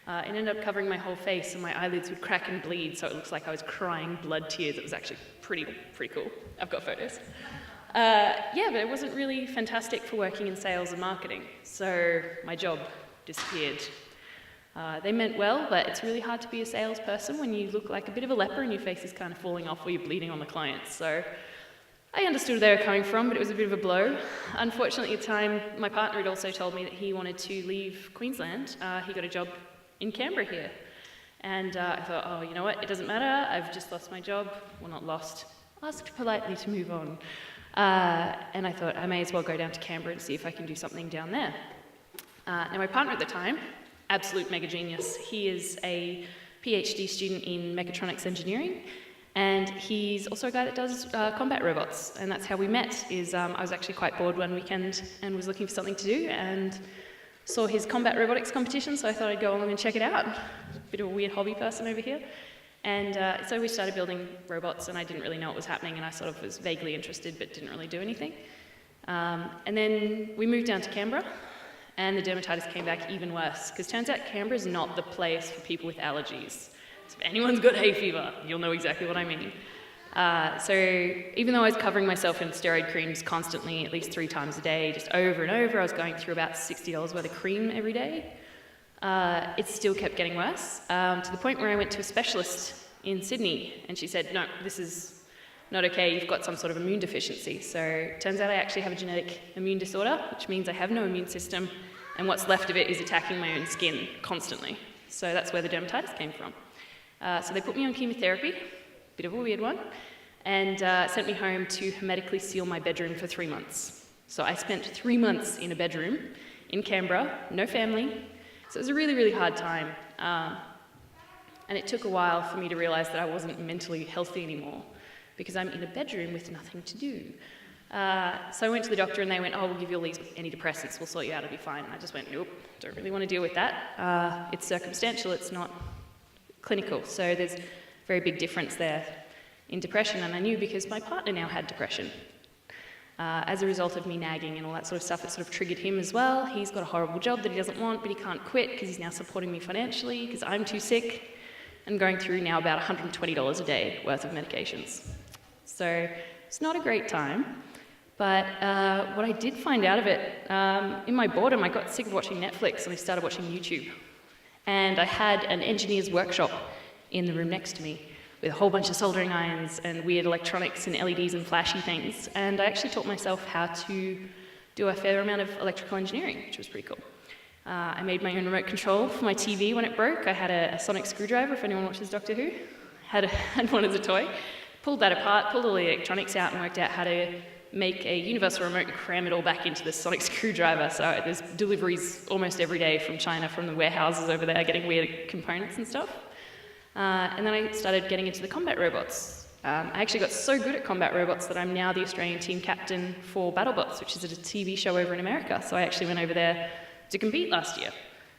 It ended up covering my whole face, and my eyelids would crack and bleed, so it looks like I was crying blood tears. It was actually pretty cool. I've got photos. But it wasn't really fantastic for working in sales and marketing, so my job disappeared. They meant well, but it's really hard to be a salesperson when you look like a bit of a leper and your face is kind of falling off or you're bleeding on the clients. So I understood where they were coming from, but it was a bit of a blow. Unfortunately, at the time, my partner had also told me that he wanted to leave Queensland. He got a job in Canberra here. And I thought, oh, you know what, it doesn't matter, I've just lost my job. Well, not lost, asked politely to move on. And I thought I may as well go down to Canberra and see if I can do something down there. Now my partner at the time, absolute mega genius, he is a PhD student in mechatronics engineering, and he's also a guy that does combat robots, and that's how we met. I was actually quite bored one weekend and was looking for something to do, and saw his combat robotics competition, so I thought I'd go along and check it out. Bit of a weird hobby person over here. And so we started building robots, and I didn't really know what was happening, and I sort of was vaguely interested but didn't really do anything. And then we moved down to Canberra, and the dermatitis came back even worse, because turns out Canberra is not the place for people with allergies. So if anyone's got hay fever, you'll know exactly what I mean. So even though I was covering myself in steroid creams constantly, at least 3 times a day, just over and over, I was going through about $60 worth of cream every day, it still kept getting worse, to the point where I went to a specialist in Sydney, and she said, no, this is not okay, you've got some sort of immune deficiency. So it turns out I actually have a genetic immune disorder, which means I have no immune system, and what's left of it is attacking my own skin constantly. So that's where the dermatitis came from. So they put me on chemotherapy, bit of a weird one, and sent me home to hermetically seal my bedroom for 3 months. So I spent 3 months in a bedroom in Canberra, no family. So it was a really, really hard time. And it took a while for me to realise that I wasn't mentally healthy anymore, because I'm in a bedroom with nothing to do. So I went to the doctor and they went, oh, we'll give you all these antidepressants, we'll sort you out, it'll be fine. And I just went, nope, don't really want to deal with that. It's circumstantial, it's not clinical. So there's a very big difference there in depression, and I knew because my partner now had depression. As a result of me nagging and all that sort of stuff, it sort of triggered him as well. He's got a horrible job that he doesn't want, but he can't quit because he's now supporting me financially because I'm too sick, and going through now about $120 a day worth of medications. So it's not a great time, but what I did find out of it, in my boredom, I got sick of watching Netflix and I started watching YouTube. And I had an engineer's workshop in the room next to me, with a whole bunch of soldering irons and weird electronics and LEDs and flashy things. And I actually taught myself how to do a fair amount of electrical engineering, which was pretty cool. I made my own remote control for my TV when it broke. I had a sonic screwdriver, if anyone watches Doctor Who. Had one as a toy. Pulled that apart, pulled all the electronics out and worked out how to make a universal remote and cram it all back into the sonic screwdriver. So there's deliveries almost every day from China, from the warehouses over there, getting weird components and stuff. And then I started getting into the combat robots. I actually got so good at combat robots that I'm now the Australian team captain for BattleBots, which is a TV show over in America. So I actually went over there to compete last year.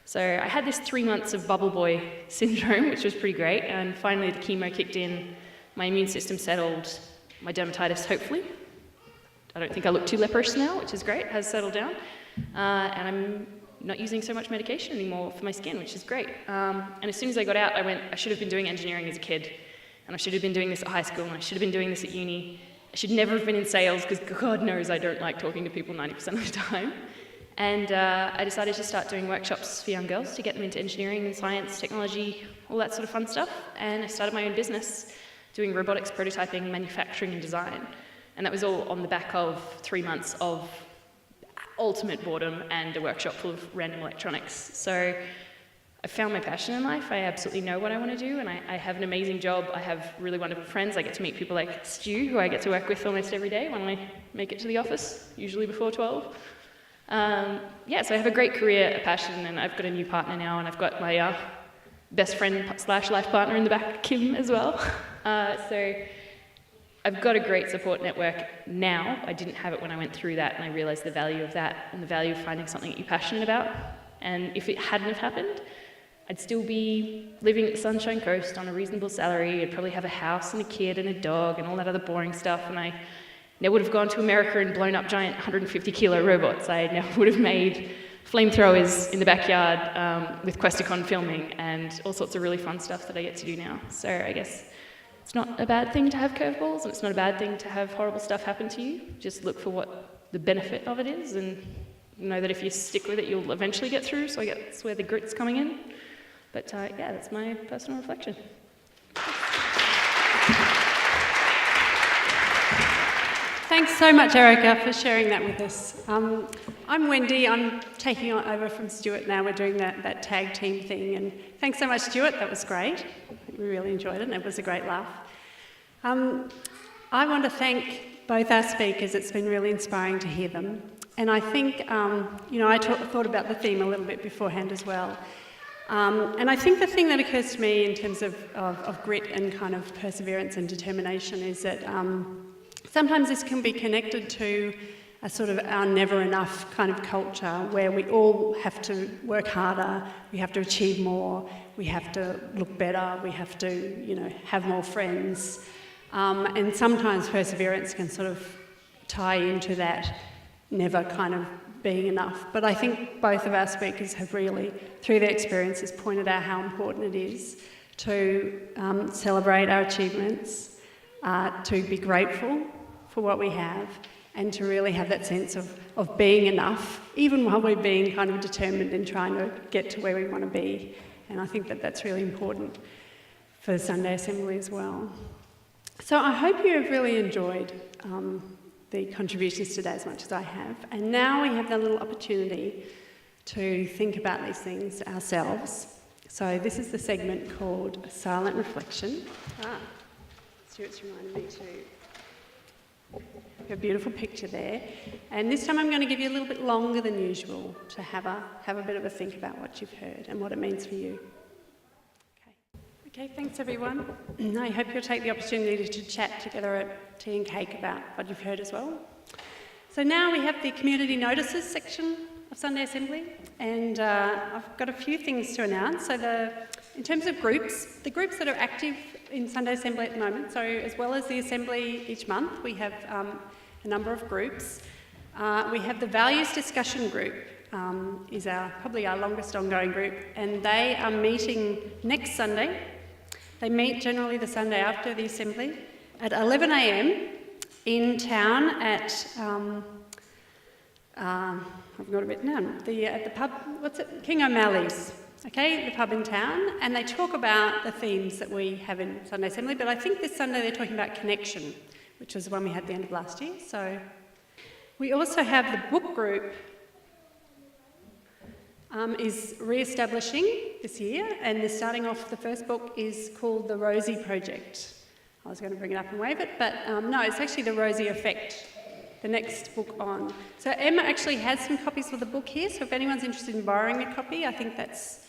So I had this 3 months of bubble boy syndrome, which was pretty great. And finally the chemo kicked in, my immune system settled, my dermatitis, hopefully. I don't think I look too leprous now, which is great, has settled down. And I'm not using so much medication anymore for my skin, which is great. And as soon as I got out, I went, I should have been doing engineering as a kid, and I should have been doing this at high school, and I should have been doing this at uni. I should never have been in sales, because God knows I don't like talking to people 90% of the time. And I decided to start doing workshops for young girls to get them into engineering and science, technology, all that sort of fun stuff. And I started my own business doing robotics, prototyping, manufacturing, and design. And that was all on the back of 3 months of ultimate boredom and a workshop full of random electronics. So I found my passion in life. I absolutely know what I want to do, and I have an amazing job. I have really wonderful friends. I get to meet people like Stu, who I get to work with almost every day when I make it to the office, usually before 12. So I have a great career, a passion, and I've got a new partner now, and I've got my best friend / life partner in the back, Kim, as well. So I've got a great support network now. I didn't have it when I went through that, and I realised the value of that and the value of finding something that you're passionate about. And if it hadn't have happened, I'd still be living at the Sunshine Coast on a reasonable salary. I'd probably have a house and a kid and a dog and all that other boring stuff, and I never would have gone to America and blown up giant 150-kilo robots. I never would have made flamethrowers in the backyard with Questacon filming and all sorts of really fun stuff that I get to do now. So I guess it's not a bad thing to have curveballs, and it's not a bad thing to have horrible stuff happen to you. Just look for what the benefit of it is, and know that if you stick with it, you'll eventually get through. So I guess that's where the grit's coming in. But that's my personal reflection. Thanks so much, Erica, for sharing that with us. I'm Wendy. I'm taking over from Stuart now. We're doing that tag team thing. And thanks so much, Stuart. That was great. We really enjoyed it and it was a great laugh. I want to thank both our speakers. It's been really inspiring to hear them. And I think, I thought about the theme a little bit beforehand as well. And I think the thing that occurs to me in terms of grit and kind of perseverance and determination is that sometimes this can be connected to a sort of our never enough kind of culture where we all have to work harder, we have to achieve more, we have to look better, we have to, have more friends. And sometimes perseverance can sort of tie into that never kind of being enough. But I think both of our speakers have really, through their experiences, pointed out how important it is to celebrate our achievements, to be grateful for what we have, and to really have that sense of being enough, even while we're being kind of determined in trying to get to where we want to be. And I think that that's really important for the Sunday Assembly as well. So I hope you have really enjoyed the contributions today as much as I have. And now we have that little opportunity to think about these things ourselves. So this is the segment called Silent Reflection. Stuart's reminded me to have a beautiful picture there. And this time I'm going to give you a little bit longer than usual to have a bit of a think about what you've heard and what it means for you. Okay, thanks everyone. I hope you'll take the opportunity to chat together at tea and cake about what you've heard as well. So now we have the community notices section of Sunday Assembly, and I've got a few things to announce. So in terms of groups, the groups that are active in Sunday Assembly at the moment, so as well as the Assembly each month, we have a number of groups. We have the Values Discussion Group, is probably our longest ongoing group, and they are meeting next Sunday. They meet generally the Sunday after the Assembly at 11 a.m. in town at, I've got it written down, at the pub, King O'Malley's, okay, the pub in town, and they talk about the themes that we have in Sunday Assembly, but I think this Sunday they're talking about connection, which was the one we had at the end of last year. So we also have the book group is re-establishing this year, and they're starting off, the first book is called The Rosie Project. I was going to bring it up and wave it, but no, it's actually The Rosie Effect, the next book on. So Emma actually has some copies of the book here, so if anyone's interested in borrowing a copy, I think that's,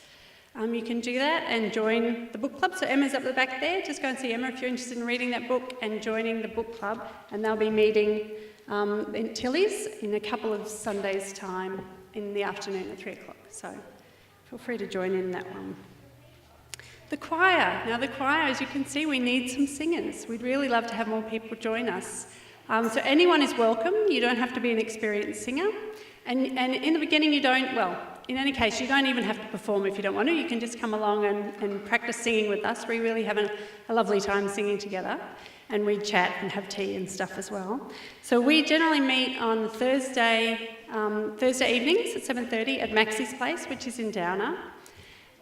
you can do that and join the book club. So Emma's up the back there, just go and see Emma if you're interested in reading that book and joining the book club, and they'll be meeting in Tilly's in a couple of Sundays' time in the afternoon at 3 o'clock. So feel free to join in that one. The choir. Now the choir, as you can see, we need some singers. We'd really love to have more people join us. So anyone is welcome. You don't have to be an experienced singer. And in the beginning you don't, well, in any case, you don't even have to perform if you don't want to. You can just come along and practice singing with us. We really have a lovely time singing together. And we chat and have tea and stuff as well. So we generally meet on Thursday evenings at 7:30 at Maxie's Place, which is in Downer.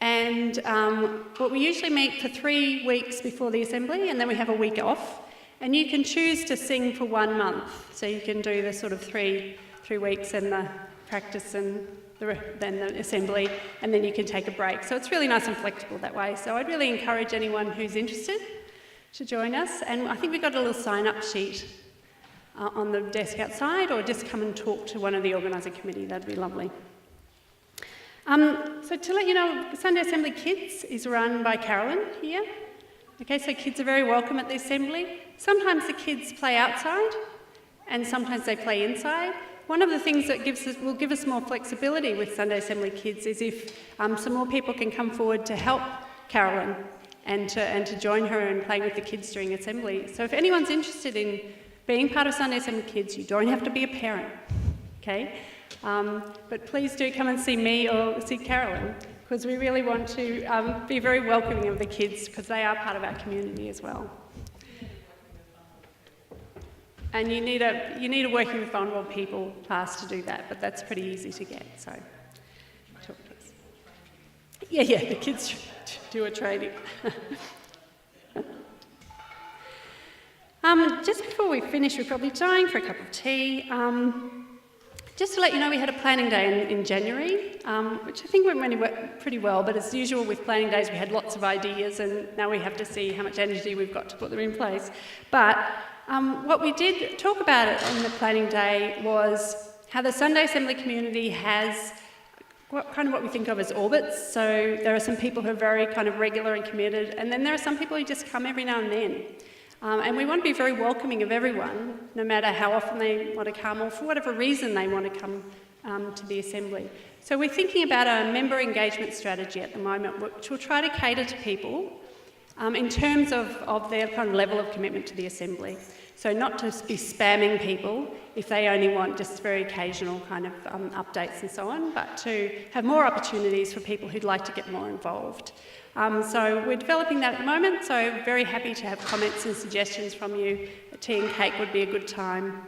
And we usually meet for 3 weeks before the Assembly, and then we have a week off. And you can choose to sing for 1 month. So you can do the sort of three weeks and the practice and then the Assembly, and then you can take a break. So it's really nice and flexible that way. So I'd really encourage anyone who's interested to join us. And I think we've got a little sign-up sheet on the desk outside, or just come and talk to one of the organising committee. That'd be lovely. So to let you know, Sunday Assembly Kids is run by Carolyn here. Okay, so kids are very welcome at the Assembly. Sometimes the kids play outside, and sometimes they play inside. One of the things that will give us more flexibility with Sunday Assembly Kids is if some more people can come forward to help Carolyn and to join her in playing with the kids during Assembly. So if anyone's interested in being part of Sunday Assembly Kids, you don't have to be a parent, okay? But please do come and see me or see Carolyn, because we really want to be very welcoming of the kids, because they are part of our community as well. And you need a Working with Vulnerable People pass to do that, but that's pretty easy to get, so talk to us. Yeah, the kids do a training. Just before we finish, we're probably dying for a cup of tea. Just to let you know, we had a planning day in January, which I think went really pretty well, but as usual with planning days, we had lots of ideas, and now we have to see how much energy we've got to put them in place. But what we did talk about it on the planning day was how the Sunday Assembly community has what we think of as orbits. So there are some people who are very kind of regular and committed, and then there are some people who just come every now and then. And we want to be very welcoming of everyone, no matter how often they want to come or for whatever reason they want to come to the Assembly. So we're thinking about a member engagement strategy at the moment, which will try to cater to people in terms of their kind of level of commitment to the Assembly. So not to be spamming people if they only want just very occasional kind of updates and so on, but to have more opportunities for people who'd like to get more involved. So we're developing that at the moment, so very happy to have comments and suggestions from you. A tea and cake would be a good time.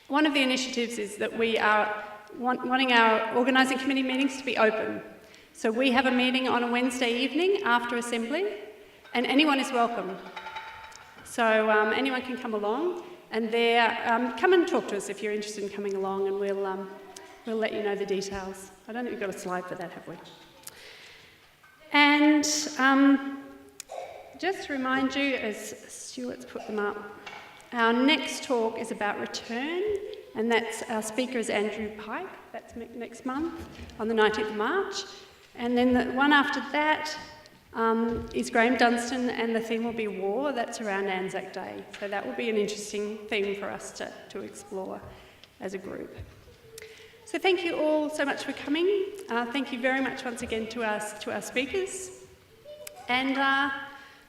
One of the initiatives is that we are wanting our organising committee meetings to be open. So we have a meeting on a Wednesday evening after Assembly, and anyone is welcome. So anyone can come along, and come and talk to us if you're interested in coming along, and we'll let you know the details. I don't think we've got a slide for that, have we? And just to remind you, as Stuart's put them up, our next talk is about return, and our speaker is Andrew Pike. That's next month on the 19th of March. And then the one after that is Graham Dunstan, and the theme will be war. That's around Anzac Day. So that will be an interesting theme for us to explore as a group. So thank you all so much for coming. Thank you very much once again to our speakers. And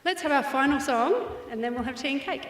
let's have our final song, and then we'll have tea and cake.